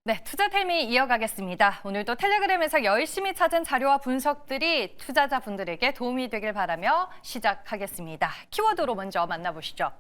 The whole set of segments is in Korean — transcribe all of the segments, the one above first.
네, 투자텔미 이어가겠습니다. 오늘도 텔레그램에서 열심히 찾은 자료와 분석들이 투자자분들에게 도움이 되길 바라며 시작하겠습니다. 키워드로 먼저 만나보시죠.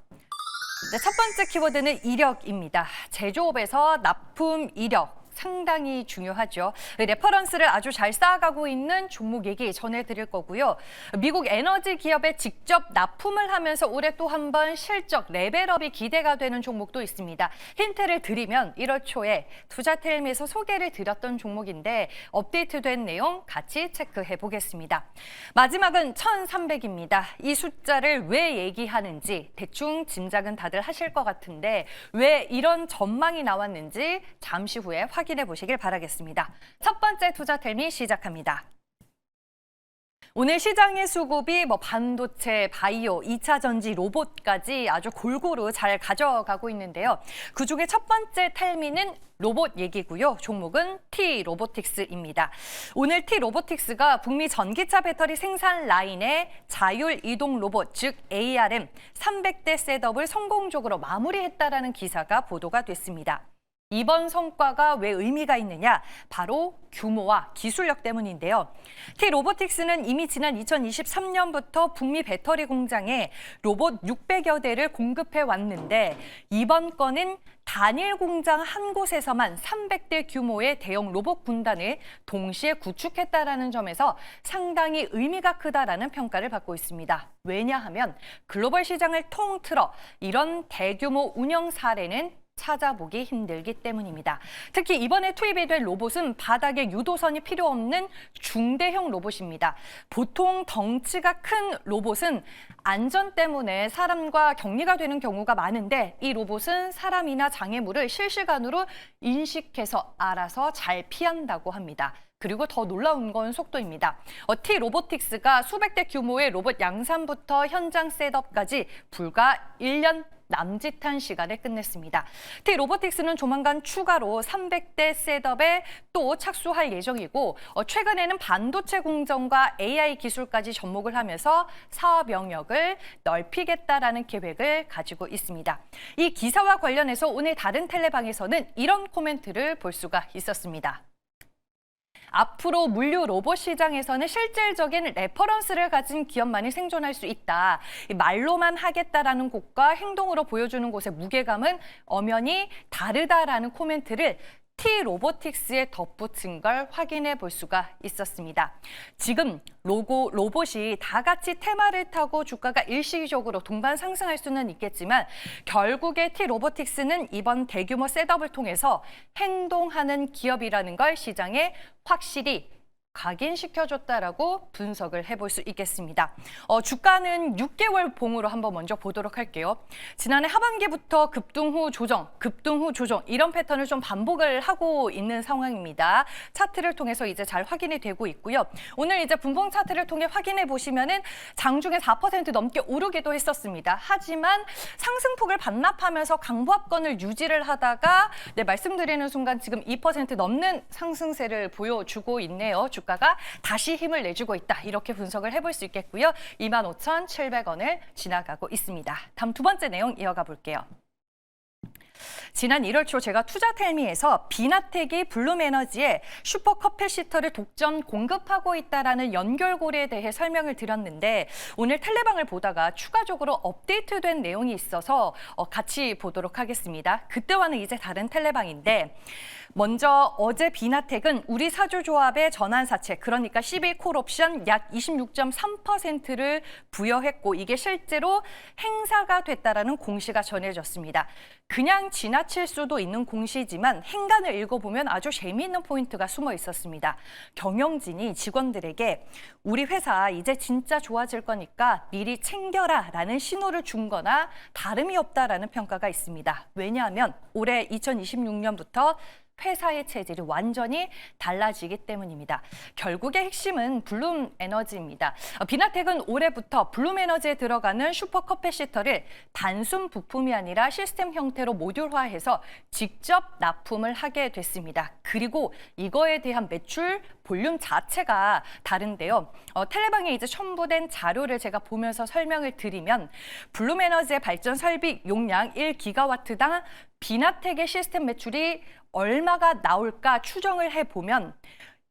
네, 첫 번째 키워드는 이력입니다. 제조업에서 납품 이력. 상당히 중요하죠. 레퍼런스를 아주 잘 쌓아가고 있는 종목 얘기 전해드릴 거고요. 미국 에너지 기업에 직접 납품을 하면서 올해 또 한 번 실적 레벨업이 기대가 되는 종목도 있습니다. 힌트를 드리면 1월 초에 투자텔미에서 소개를 드렸던 종목인데 업데이트된 내용 같이 체크해 보겠습니다. 마지막은 1300입니다. 이 숫자를 왜 얘기하는지 대충 짐작은 다들 하실 것 같은데 왜 이런 전망이 나왔는지 잠시 후에 확인해 보시길 바라겠습니다. 첫 번째 투자텔미 시작합니다. 오늘 시장의 수급이 반도체, 바이오, 2차 전지, 로봇까지 아주 골고루 잘 가져가고 있는데요. 그중에 첫 번째 텔미는 로봇 얘기고요. 종목은 T-로보틱스입니다. 오늘 T-로보틱스가 북미 전기차 배터리 생산 라인의 자율 이동 로봇, 즉 ARM 300대 셋업을 성공적으로 마무리했다라는 기사가 보도가 됐습니다. 이번 성과가 왜 의미가 있느냐? 바로 규모와 기술력 때문인데요. T-로보틱스는 이미 지난 2023년부터 북미 배터리 공장에 로봇 600여 대를 공급해 왔는데 이번 건은 단일 공장 한 곳에서만 300대 규모의 대형 로봇 군단을 동시에 구축했다라는 점에서 상당히 의미가 크다라는 평가를 받고 있습니다. 왜냐하면 글로벌 시장을 통틀어 이런 대규모 운영 사례는 찾아보기 힘들기 때문입니다. 특히 이번에 투입이 될 로봇은 바닥에 유도선이 필요 없는 중대형 로봇입니다. 보통 덩치가 큰 로봇은 안전 때문에 사람과 격리가 되는 경우가 많은데 이 로봇은 사람이나 장애물을 실시간으로 인식해서 알아서 잘 피한다고 합니다. 그리고 더 놀라운 건 속도입니다. T-로보틱스가 수백 대 규모의 로봇 양산부터 현장 셋업까지 불과 1년 남짓한 시간에 끝냈습니다. T-로보틱스는 조만간 추가로 300대 셋업에 또 착수할 예정이고 최근에는 반도체 공정과 AI 기술까지 접목을 하면서 사업 영역을 넓히겠다라는 계획을 가지고 있습니다. 이 기사와 관련해서 오늘 다른 텔레방에서는 이런 코멘트를 볼 수가 있었습니다. 앞으로 물류 로봇 시장에서는 실질적인 레퍼런스를 가진 기업만이 생존할 수 있다. 말로만 하겠다라는 곳과 행동으로 보여주는 곳의 무게감은 엄연히 다르다라는 코멘트를 T-로보틱스에 덧붙인 걸 확인해 볼 수가 있었습니다. 지금 로봇이 다 같이 테마를 타고 주가가 일시적으로 동반 상승할 수는 있겠지만 결국에 T-로보틱스는 이번 대규모 셋업을 통해서 행동하는 기업이라는 걸 시장에 확실히 각인시켜줬다라고 분석을 해볼 수 있겠습니다. 주가는 6개월 봉으로 한번 먼저 보도록 할게요. 지난해 하반기부터 급등 후 조정 이런 패턴을 좀 반복을 하고 있는 상황입니다. 차트를 통해서 이제 잘 확인이 되고 있고요. 오늘 이제 분봉 차트를 통해 확인해 보시면은 장중에 4% 넘게 오르기도 했었습니다. 하지만 상승폭을 반납하면서 강보합권을 유지를 하다가 말씀드리는 순간 지금 2% 넘는 상승세를 보여주고 있네요. 주가가 다시 힘을 내주고 있다. 이렇게 분석을 해볼 수 있겠고요. 25,700원을 지나가고 있습니다. 다음 두 번째 내용 이어가 볼게요. 지난 1월 초 제가 투자텔미에서 비나텍이 블룸에너지에 슈퍼 커패시터를 독점 공급하고 있다라는 연결고리에 대해 설명을 드렸는데 오늘 텔레방을 보다가 추가적으로 업데이트된 내용이 있어서 같이 보도록 하겠습니다. 그때와는 이제 다른 텔레방인데 먼저 어제 비나텍은 우리 사주조합의 전환사채 그러니까 12콜 옵션 약 26.3%를 부여했고 이게 실제로 행사가 됐다라는 공시가 전해졌습니다. 그냥 지나칠 수도 있는 공시지만 행간을 읽어보면 아주 재미있는 포인트가 숨어 있었습니다. 경영진이 직원들에게 우리 회사 이제 진짜 좋아질 거니까 미리 챙겨라 라는 신호를 준 거나 다름이 없다라는 평가가 있습니다. 왜냐하면 올해 2026년부터 회사의 체질이 완전히 달라지기 때문입니다. 결국의 핵심은 블룸에너지입니다. 비나텍은 올해부터 블룸에너지에 들어가는 슈퍼 커패시터를 단순 부품이 아니라 시스템 형태로 모듈화해서 직접 납품을 하게 됐습니다. 그리고 이거에 대한 매출 볼륨 자체가 다른데요. 텔레방에 이제 첨부된 자료를 제가 보면서 설명을 드리면 블룸에너지의 발전 설비 용량 1기가와트당 비나텍의 시스템 매출이 얼마가 나올까 추정을 해보면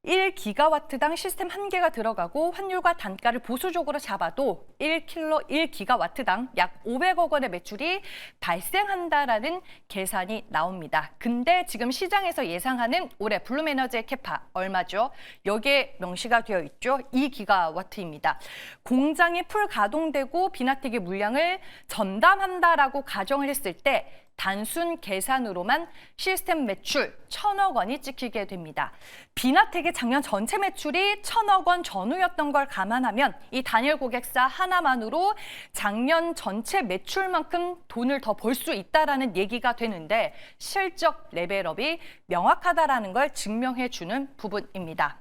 1기가와트당 시스템 1개가 들어가고 환율과 단가를 보수적으로 잡아도 1기가와트당 약 500억 원의 매출이 발생한다라는 계산이 나옵니다. 근데 지금 시장에서 예상하는 올해 블룸에너지의 캐파 얼마죠? 여기에 명시가 되어 있죠. 2기가와트입니다. 공장이 풀 가동되고 비나텍의 물량을 전담한다라고 가정을 했을 때 단순 계산으로만 시스템 매출 1,000억 원이 찍히게 됩니다. 비나텍의 작년 전체 매출이 1,000억 원 전후였던 걸 감안하면 이 단일 고객사 하나만으로 작년 전체 매출만큼 돈을 더 벌 수 있다라는 얘기가 되는데 실적 레벨업이 명확하다라는 걸 증명해주는 부분입니다.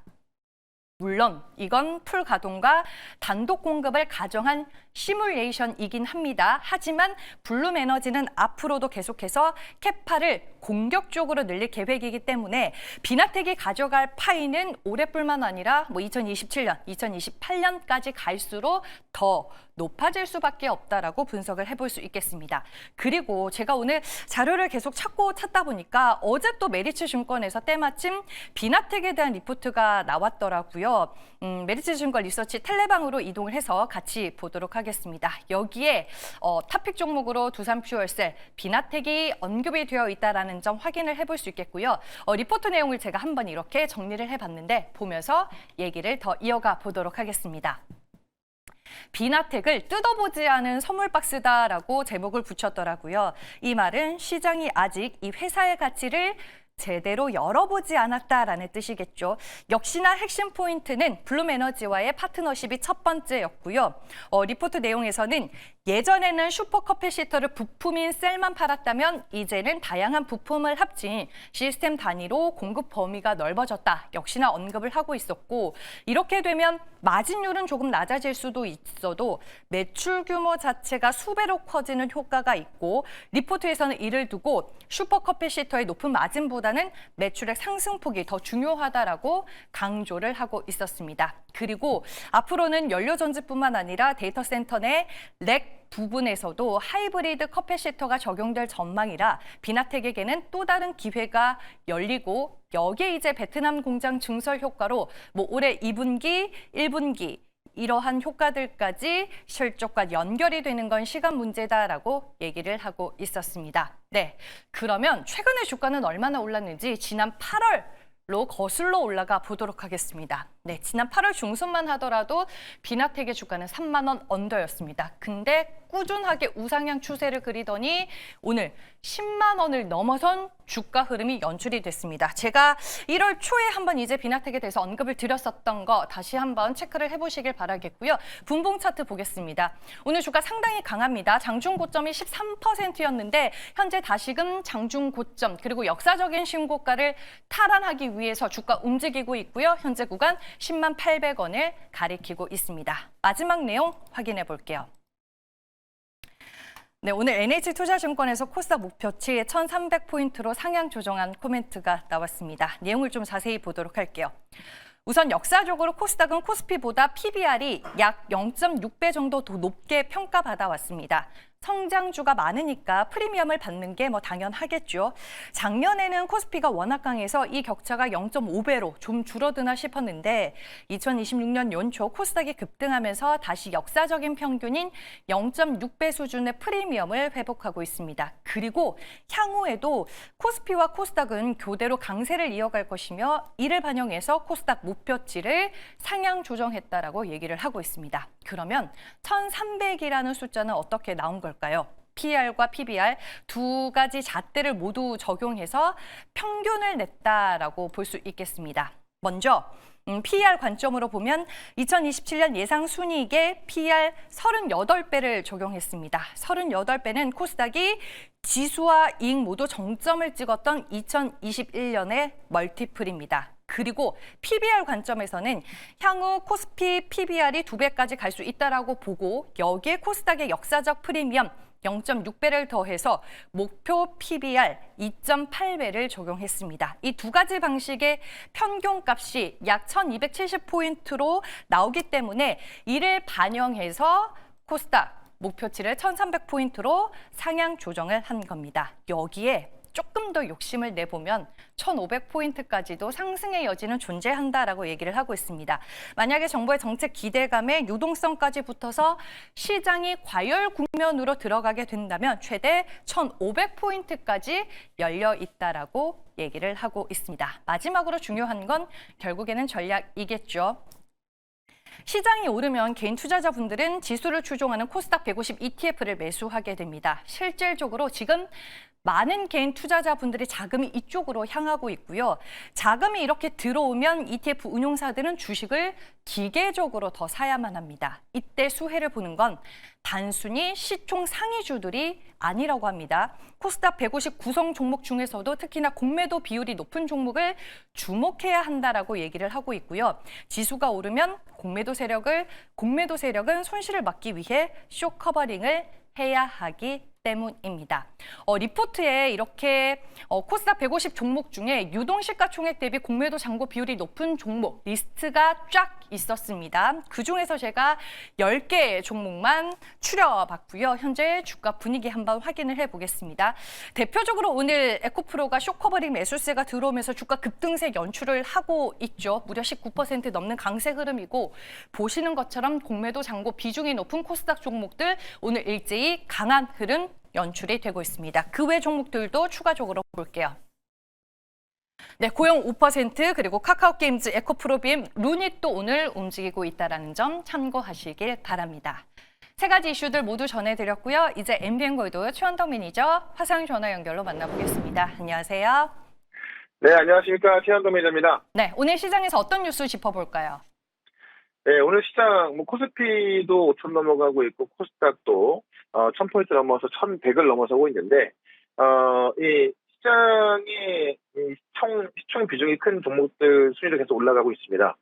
물론 이건 풀 가동과 단독 공급을 가정한 시뮬레이션이긴 합니다. 하지만 블룸에너지는 앞으로도 계속해서 캐파를 공격적으로 늘릴 계획이기 때문에 비나텍이 가져갈 파이는 올해뿐만 아니라 2027년, 2028년까지 갈수록 더 높아질 수밖에 없다라고 분석을 해볼 수 있겠습니다. 그리고 제가 오늘 자료를 계속 찾다 보니까 어제 또 메리츠증권에서 때마침 비나텍에 대한 리포트가 나왔더라고요. 메리츠증권 리서치 텔레방으로 이동을 해서 같이 보도록 하겠습니다. 여기에 탑픽 종목으로 두산퓨얼셀, 비나텍이 언급이 되어 있다는 점 확인을 해볼 수 있겠고요. 리포트 내용을 제가 한번 이렇게 정리를 해봤는데 보면서 얘기를 더 이어가 보도록 하겠습니다. 비나텍을 뜯어보지 않은 선물 박스다라고 제목을 붙였더라고요. 이 말은 시장이 아직 이 회사의 가치를 제대로 열어보지 않았다라는 뜻이겠죠. 역시나 핵심 포인트는 블룸에너지와의 파트너십이 첫 번째였고요. 리포트 내용에서는 예전에는 슈퍼커피시터를 부품인 셀만 팔았다면 이제는 다양한 부품을 합친 시스템 단위로 공급 범위가 넓어졌다. 역시나 언급을 하고 있었고 이렇게 되면 마진율은 조금 낮아질 수도 있어도 매출 규모 자체가 수배로 커지는 효과가 있고 리포트에서는 이를 두고 슈퍼커피시터의 높은 마진보다는 매출액 상승폭이 더 중요하다라고 강조를 하고 있었습니다. 그리고 앞으로는 연료전지뿐만 아니라 데이터 센터 내 렉 부분에서도 하이브리드 커피시터가 적용될 전망이라 비나텍에게는 또 다른 기회가 열리고 여기에 이제 베트남 공장 증설 효과로 올해 2분기, 1분기 이러한 효과들까지 실적과 연결이 되는 건 시간 문제다라고 얘기를 하고 있었습니다. 네, 그러면 최근에 주가는 얼마나 올랐는지 지난 8월로 거슬러 올라가 보도록 하겠습니다. 네, 지난 8월 중순만 하더라도 비나텍의 주가는 3만 원 언더였습니다. 근데 꾸준하게 우상향 추세를 그리더니 오늘 10만 원을 넘어선 주가 흐름이 연출이 됐습니다. 제가 1월 초에 한번 이제 비나텍에 대해서 언급을 드렸었던 거 다시 한번 체크를 해보시길 바라겠고요. 분봉 차트 보겠습니다. 오늘 주가 상당히 강합니다. 장중 고점이 13%였는데 현재 다시금 장중 고점 그리고 역사적인 신고가를 탈환하기 위해서 주가 움직이고 있고요. 현재 구간 10만 800원을 가리키고 있습니다. 마지막 내용 확인해 볼게요. 네, 오늘 NH투자증권에서 코스닥 목표치 1,300포인트로 상향 조정한 코멘트가 나왔습니다. 내용을 좀 자세히 보도록 할게요. 우선 역사적으로 코스닥은 코스피보다 PBR이 약 0.6배 정도 더 높게 평가받아 왔습니다. 성장주가 많으니까 프리미엄을 받는 게 당연하겠죠. 작년에는 코스피가 워낙 강해서 이 격차가 0.5배로 좀 줄어드나 싶었는데 2026년 연초 코스닥이 급등하면서 다시 역사적인 평균인 0.6배 수준의 프리미엄을 회복하고 있습니다. 그리고 향후에도 코스피와 코스닥은 교대로 강세를 이어갈 것이며 이를 반영해서 코스닥 목표치를 상향 조정했다라고 얘기를 하고 있습니다. 그러면 1,300이라는 숫자는 어떻게 나온 걸까요? PER과 PBR 두 가지 잣대를 모두 적용해서 평균을 냈다라고 볼 수 있겠습니다. 먼저 PER 관점으로 보면 2027년 예상 순이익에 PER 38배를 적용했습니다. 38배는 코스닥이 지수와 이익 모두 정점을 찍었던 2021년의 멀티플입니다. 그리고 PBR 관점에서는 향후 코스피 PBR이 2배까지 갈 수 있다라고 보고 여기에 코스닥의 역사적 프리미엄 0.6배를 더해서 목표 PBR 2.8배를 적용했습니다. 이 두 가지 방식의 평균값이 약 1270포인트로 나오기 때문에 이를 반영해서 코스닥 목표치를 1300포인트로 상향 조정을 한 겁니다. 여기에 조금 더 욕심을 내보면 1500포인트까지도 상승의 여지는 존재한다라고 얘기를 하고 있습니다. 만약에 정부의 정책 기대감에 유동성까지 붙어서 시장이 과열 국면으로 들어가게 된다면 최대 1500포인트까지 열려 있다라고 얘기를 하고 있습니다. 마지막으로 중요한 건 결국에는 전략이겠죠. 시장이 오르면 개인 투자자분들은 지수를 추종하는 코스닥 150 ETF를 매수하게 됩니다. 실질적으로 지금 많은 개인 투자자분들의 자금이 이쪽으로 향하고 있고요. 자금이 이렇게 들어오면 ETF 운용사들은 주식을 기계적으로 더 사야만 합니다. 이때 수혜를 보는 건 단순히 시총 상위주들이 아니라고 합니다. 코스닥 150 구성 종목 중에서도 특히나 공매도 비율이 높은 종목을 주목해야 한다라고 얘기를 하고 있고요. 지수가 오르면 공매도 세력은 손실을 막기 위해 쇼 커버링을 해야 하기 때문입니다. 리포트에 이렇게 코스닥 150 종목 중에 유동시가총액 대비 공매도 잔고 비율이 높은 종목 리스트가 쫙 있었습니다. 그중에서 제가 10개의 종목만 추려봤고요. 현재 주가 분위기 한번 확인을 해보겠습니다. 대표적으로 오늘 에코프로가 쇼커버링 매수세가 들어오면서 주가 급등세 연출을 하고 있죠. 무려 19% 넘는 강세 흐름이고 보시는 것처럼 공매도 잔고 비중이 높은 코스닥 종목들 오늘 일제히 강한 흐름 연출이 되고 있습니다. 그 외 종목들도 추가적으로 볼게요. 네, 고용 5% 그리고 카카오게임즈, 에코프로빔, 루닛도 오늘 움직이고 있다는 점 참고하시길 바랍니다. 세 가지 이슈들 모두 전해드렸고요. 이제 MBN골드 최원덕 매니저 화상 전화 연결로 만나보겠습니다. 안녕하세요. 네, 안녕하십니까. 최원덕 매니저입니다. 네, 오늘 시장에서 어떤 뉴스 짚어볼까요? 네, 오늘 시장 코스피도 5천 넘어가고 있고 코스닥도 1000포인트 넘어서 1100을 넘어서고 있는데 이 시장의 시총 비중이 큰 종목들 순위로 계속 올라가고 있습니다.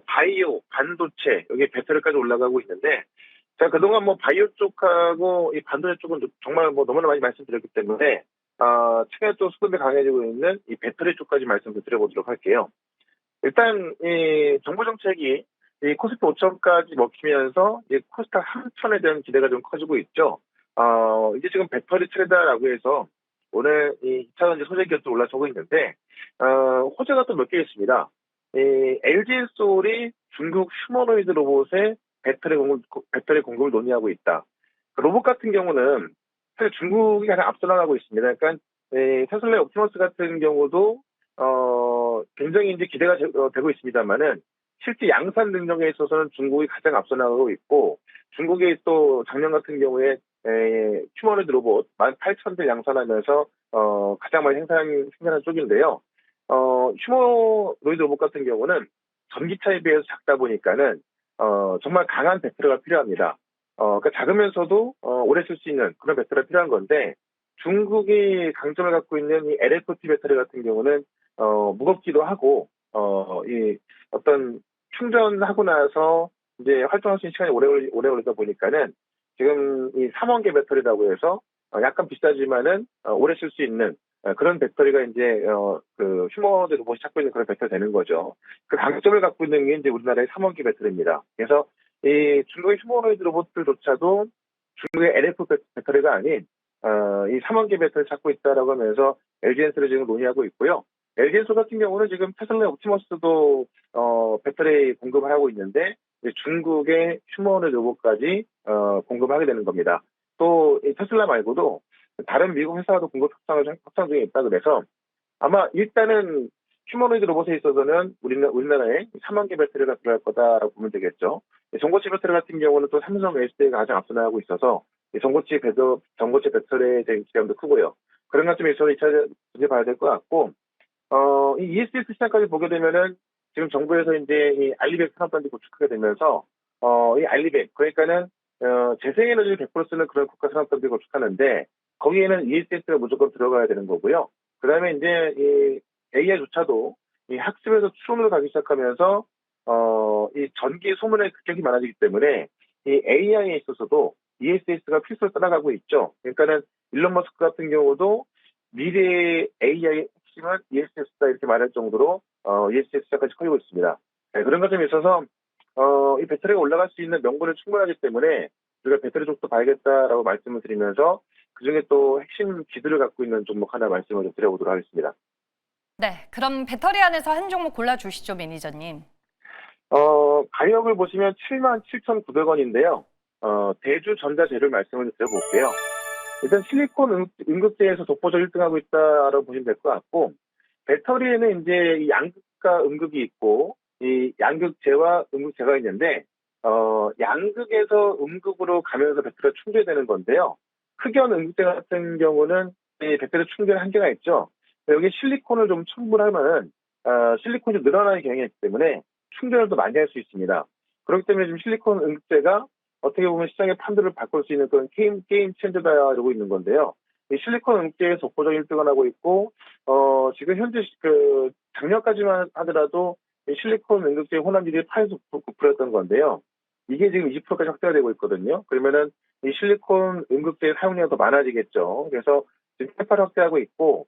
바이오, 반도체, 여기 배터리까지 올라가고 있는데 제가 그동안 바이오 쪽하고 이 반도체 쪽은 정말 너무나 많이 말씀드렸기 때문에 최근에 또 수급이 강해지고 있는 이 배터리 쪽까지 말씀을 드려보도록 할게요. 일단 이 정부 정책이 이 코스피 5천까지 먹히면서 이 코스닥 3천에 대한 기대가 좀 커지고 있죠. 이제 지금 배터리 트레다라고 해서 오늘 이 2차전지 소재 기업도 올라서고 있는데 호재가 또 몇 개 있습니다. 이 LG엔솔이 중국 휴머노이드 로봇의 배터리 공급을 논의하고 있다. 로봇 같은 경우는 사실 중국이 가장 앞서 나가고 있습니다. 그러니까 테슬라의 옵티머스 같은 경우도 굉장히 이제 기대가 되고 있습니다만은 실제 양산 능력에 있어서는 중국이 가장 앞서 나가고 있고 중국이 또 작년 같은 경우에 휴머노이드 로봇 18,000대 양산하면서 가장 많이 생산한 쪽인데요. 휴머노이드 로봇 같은 경우는 전기차에 비해서 작다 보니까는 정말 강한 배터리가 필요합니다. 그러니까 작으면서도 오래 쓸 수 있는 그런 배터리가 필요한 건데 중국이 강점을 갖고 있는 이 LFP 배터리 같은 경우는 무겁기도 하고 이 어떤 충전하고 나서 이제 활동할 수 있는 시간이 오래 걸리다 보니까는 지금 이 3원계 배터리라고 해서 약간 비싸지만은 오래 쓸 수 있는 그런 배터리가 이제 그 휴머노이드 로봇이 찾고 있는 그런 배터리 되는 거죠. 그 강점을 갖고 있는 게 이제 우리나라의 3원계 배터리입니다. 그래서 이 중국의 휴머노이드 로봇들조차도 중국의 LF 배터리가 아닌 이 3원계 배터리를 찾고 있다라고 하면서 LG엔솔을 지금 논의하고 있고요. LG엔솔 같은 경우는 지금 테슬라 옵티머스도 배터리 공급을 하고 있는데 중국의 휴머노이드 로봇까지 공급하게 되는 겁니다. 또 이 테슬라 말고도 다른 미국 회사도 공급 확장 중에 있다 그래서 아마 일단은 휴머노이드 로봇에 있어서는 우리나라에 3원계 배터리가 들어갈 거다라고 보면 되겠죠. 전고체 배터리 같은 경우는 또 삼성 SDI가 가장 앞서 나가고 있어서 전고체 배터리에 대한 기대감도 크고요. 그런 관점에 있어서 2차 문제 봐야 될 것 같고 이 ESS 시장까지 보게 되면은 지금 정부에서 이제 이 알리백 산업단지 구축하게 되면서 이 알리백 그러니까는 재생에너지를 100% 쓰는 그런 국가 산업단지 구축하는데 거기에는 ESS가 무조건 들어가야 되는 거고요. 그다음에 이제 이 AI조차도 이 학습에서 추론으로 가기 시작하면서 이 전기 소문의 급격히 많아지기 때문에 이 AI에 있어서도 ESS가 필수로 따라가고 있죠. 그러니까는 일론 머스크 같은 경우도 미래의 AI의 핵심은 ESS다 이렇게 말할 정도로 ESS 시장까지 커지고 있습니다. 네, 그런 것점에 있어서 이 배터리가 올라갈 수 있는 명분은 충분하기 때문에 우리가 배터리 쪽도 봐야겠다라고 말씀을 드리면서 그중에 또 핵심 기술을 갖고 있는 종목 하나 말씀을 좀 드려보도록 하겠습니다. 네, 그럼 배터리 안에서 한 종목 골라주시죠, 매니저님. 가격을 보시면 77,900원인데요. 대주전자재료를 말씀을 드려볼게요. 일단 실리콘 응급제에서 독보적 1등하고 있다라고 보시면 될 것 같고, 배터리에는 이제 이 양극과 음극이 있고, 이 양극재와 음극재가 있는데, 양극에서 음극으로 가면서 배터리가 충전되는 건데요. 흑연 음극재 같은 경우는 이 배터리 충전 한계가 있죠. 여기 실리콘을 좀 첨분하면, 실리콘이 좀 늘어나는 경향이 있기 때문에 충전을 더 많이 할 수 있습니다. 그렇기 때문에 지금 실리콘 응급제가 어떻게 보면 시장의 판도를 바꿀 수 있는 그런 게임 체인저다라고 있는 건데요. 이 실리콘 응급제에서 독보적 1등을 하고 있고, 지금 현재 작년까지만 하더라도 이 실리콘 응급제 혼합률이 8.9%였던 건데요. 이게 지금 20%까지 확대가 되고 있거든요. 그러면은 이 실리콘 응급제의 사용량이 더 많아지겠죠. 그래서 지금 8% 확대하고 있고,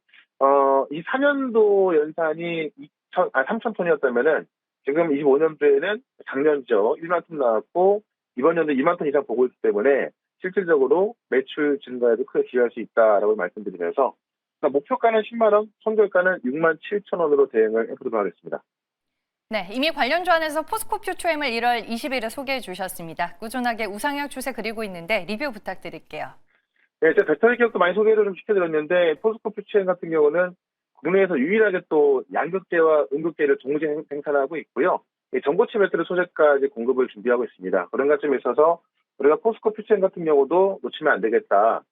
이 4년도 연산이 3,000톤이었다면은 지금 25년도에는 작년죠. 1만 톤 나왔고, 이번 연도 2만 톤 이상 보고 있기 때문에 실질적으로 매출 증가에도 크게 기여할 수 있다라고 말씀드리면서 그러니까 목표가는 10만 원, 손절가는 6만 7천 원으로 대응을 해보도록 하겠습니다. 네, 이미 관련 조안에서 포스코 퓨처엠을 1월 20일에 소개해 주셨습니다. 꾸준하게 우상향 추세 그리고 있는데 리뷰 부탁드릴게요. 네, 제가 배터리 기업도 많이 소개를 좀 시켜드렸는데 포스코 퓨처엠 같은 경우는 국내에서 유일하게 또 양극재와 음극재를 동시에 생산하고 있고요. 전고체 배터리 소재까지 공급을 준비하고 있습니다. 그런 관점에 있어서 우리가 포스코 퓨처엠 같은 경우도 놓치면 안 되겠다.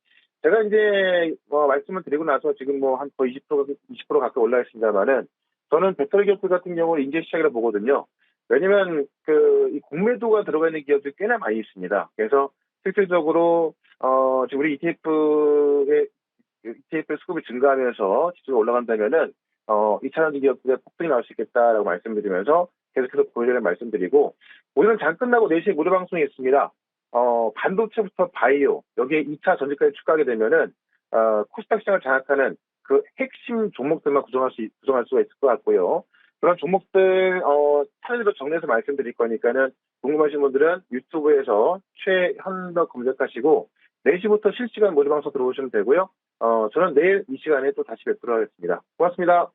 제가 이제 말씀을 드리고 나서 지금 한 거의 20% 가까이 올라 있습니다만은 저는 배터리 기업들 같은 경우는 인재 시장이라고 보거든요. 왜냐면 이 공매도가 들어가 있는 기업들이 꽤나 많이 있습니다. 그래서 실질적으로 지금 우리 ETF 수급이 증가하면서 지수가 올라간다면은 2차전지 기업들의 폭등이 나올 수 있겠다라고 말씀드리면서 계속해서 보여드리는 말씀드리고 오늘은 장 끝나고 4시에 무료 방송이 있습니다. 반도체부터 바이오 여기에 2차 전지까지 추가하게 되면은 코스닥 시장을 장악하는 그 핵심 종목들만 구성할 수가 있을 것 같고요. 그런 종목들 차례대로 정리해서 말씀드릴 거니까는 궁금하신 분들은 유튜브에서 최현덕 검색하시고 4시부터 실시간 무료 방송 들어오시면 되고요. 저는 내일 이 시간에 또 다시 뵙도록 하겠습니다. 고맙습니다.